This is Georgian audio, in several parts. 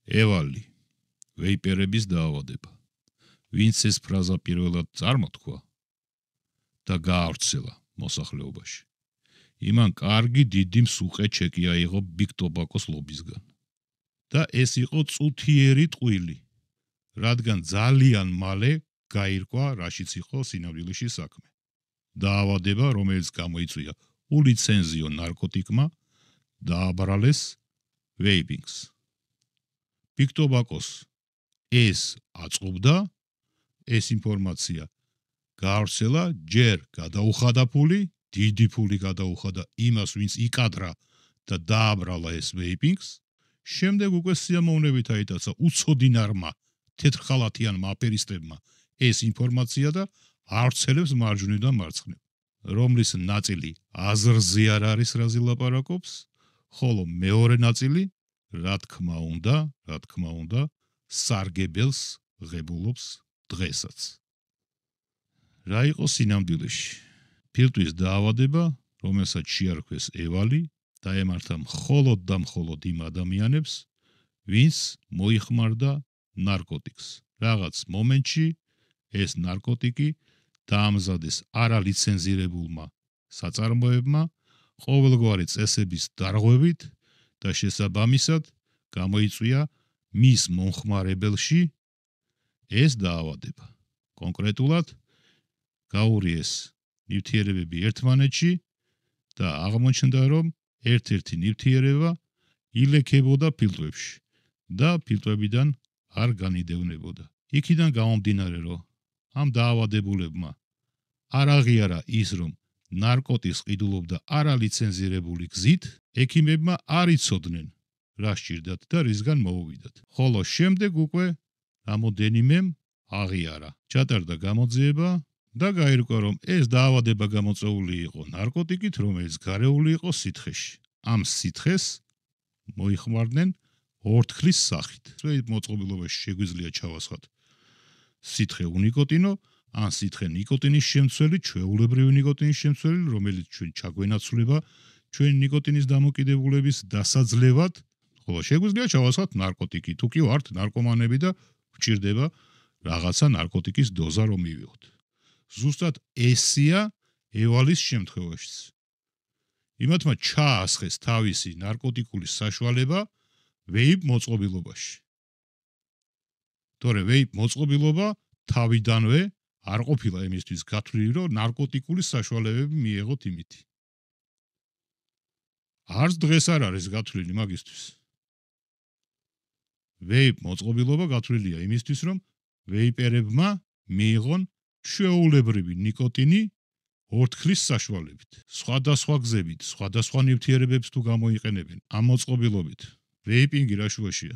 ევალი, ვეიპერების დაავადება. ვინც ეს ფრაზა პირველად წარმოთქვა და გაავრცელა მოსახლეობაში. იმან კარგი დიდი მსუყე ჩეკი აიღო Big Tobacco-s ლობისგან. და ეს იყო წუთიერი ტყვილი, რადგან ძალიან მალე გაირკვა, რაშიც იყო სინამდვილეში საქმე. დაავადება, რომელიც გამოიწვია ულიცენზიო ნარკოტიკმა, დააბრალეს vaping-ს. Big Tobacco-s ეს აწყობდა, ეს ინფორმაცია გაავრცელა, ჯერ გადაუხადა ფული, დიდი ფული გადაუხადა იმას, ვინც იკადრა და დააბრალა ეს vaping-ს, შემდეგ უკვე სიამოვნებით აიტაცა უცოდინარმა თეთრხალათიანმა აფერისტებმა ეს ინფორმაცია და ავრცელებს მარჯვნიდან მარცხნივ, რომლის ნაწილი აზრზე არ არის რაზე ლაპარაკობს, ხოლო მეორე ნაწილი, რა თქმა უნდა, სარგებელს ღებულობს დღესაც. რა იყო სინამდვილეში? ფილტვის დაავადება, რომელსაც შეარქვეს ევალი, დაემართა მხოლოდ და მხოლოდ იმ ადამიანებს, ვინც მოიხმარდა ნარკოტიკს. რაღაც მომენტში ეს ნარკოტიკი დაამზადეს არალიცენზირებულმა საწარმოებმა, ყოველგვარი წესების დარღვევით და შესაბამისად გამოიწვია მის მომხმარებელში ეს დაავადება. კონკრეტულად გაურიეს ნივთიერებები ერთმანეთში და აღმოჩნდა, რომ ერთ-ერთი ნივთიერება ილექებოდა ფილტვებში და ფილტვებიდან არ განიდევნებოდა. იქიდან გამომდინარე, რომ ამ დაავადებულებმა არ აღიარა ის, რომ ნარკოტიკს ყიდულობდა არალიცენზირებული გზით, ექიმებმა არ იცოდნენ, რა სჭირდათ და რისგან მოუვიდათ. ხოლო შემდეგ უკვე რამოდენიმემ აღიარა. ჩატარდა გამოძიება და გაირკვა, რომ ეს დაავადება გამოწვეული იყო ნარკოტიკით, რომელიც გარეული იყო სითხეში. ამ სითხეს მოიხმარდნენ ორთქლის სახით. მოწყობილობაში შეგვიძლია ჩავასხათ სითხე უნიკოტინო, ან სითხე ნიკოტინის შემცველი, ჩვეულებრივი ნიკოტინის შემცველი, რომელიც ჩვენ ჩაგვენაცვლება ჩვენ ნიკოტინის დამოკიდებულების დასაძლევად, ხოლო შეგვიძლია ჩავასხათ ნარკოტიკი. თუ კი ვართ ნარკომანები და გვჭირდება რაღაცა ნარკოტიკის დოზა რომ მივიღოთ. ზუსტად ესია ევალის შემთხვევაშიც. იმათმა ჩაასხეს თავისი ნარკოტიკული საშუალება ვეიპ მოწყობილობაში. თორე ვეიპ მოწყობილობა თავიდანვე არ ყოფილა იმისთვის გათვლილი, რომ ნარკოტიკული საშუალებები მიეღოთ იმითი. არც დღეს არ არის გათვლილი მაგისთვის. ვეიპ მოწყობილობა გათვლილია იმისთვის, რომ ვეიპერებმა მიიღონ ჩვეულებრივი ნიკოტინი ორთქლის საშუალებით. სხვადასხვა გზებით, სხვადასხვა ნივთიერებებს თუ გამოიყენებენ ამ მოწყობილობით. ვეიპინგი რა შუაშია?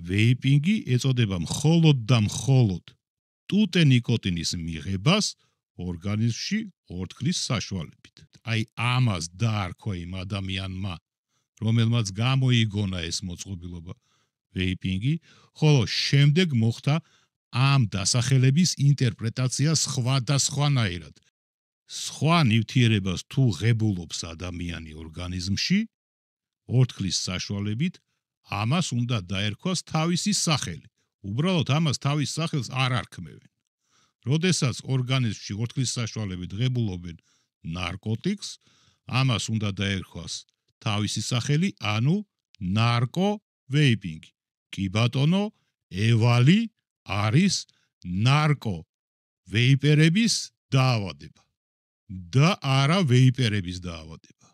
ვეიპინგი ეწოდება მხოლოდ და მხოლოდ ტუტე ნიკოტინის მიღებას ორგანიზმში ორთქლის საშუალებით. აი ამას დაარქვა იმ ადამიანმა, რომელმაც გამოიგონა ეს მოწყობილობა ვეიპინგი, ხოლო შემდეგ მოხდა ამ დასახელების ინტერპრეტაცია სხვადასხვანაირად. სხვა ნივთიერებას თუ ღებულობს ადამიანი ორგანიზმში, ორთქლის საშუალებით, ამას უნდა დაერქვას თავისი სახელი. უბრალოდ ამას თავის სახელს არ არქმევენ. როდესაც ორგანიზმში ორთქლის საშუალებით ღებულობენ ნარკოტიკს, ამას უნდა დაერქვას თავისი სახელი, ანუ ნარკო-ვეიპინგი. კი ბატონო, ევალი არის ნარკო-ვეიპერების დაავადება და არა ვეიპერების დაავადება.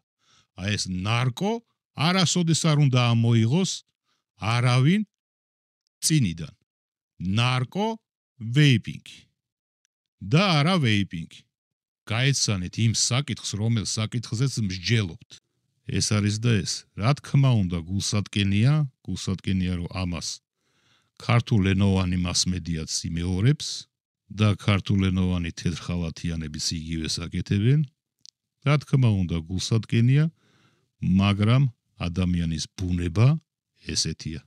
აი ეს ნარკო არასოდეს არ უნდა ამოიღოს არავინ წინიდან. ნარკო-ვეიპინგი და არა ვეიპინგი. გაეცანეთ იმ საკითხს, რომელ საკითხზეც მსჯელობთ. ეს არის და ეს. რა თქმა უნდა, გულსატკენია, რომ ამას ქართულენოვანი მასმედიაც იმეორებს და ქართულენოვანი თეთრხალათიანებიც იგივეს აკეთებენ. რა თქმა უნდა, გულსატკენია, მაგრამ ადამიანის ბუნება ესეთია.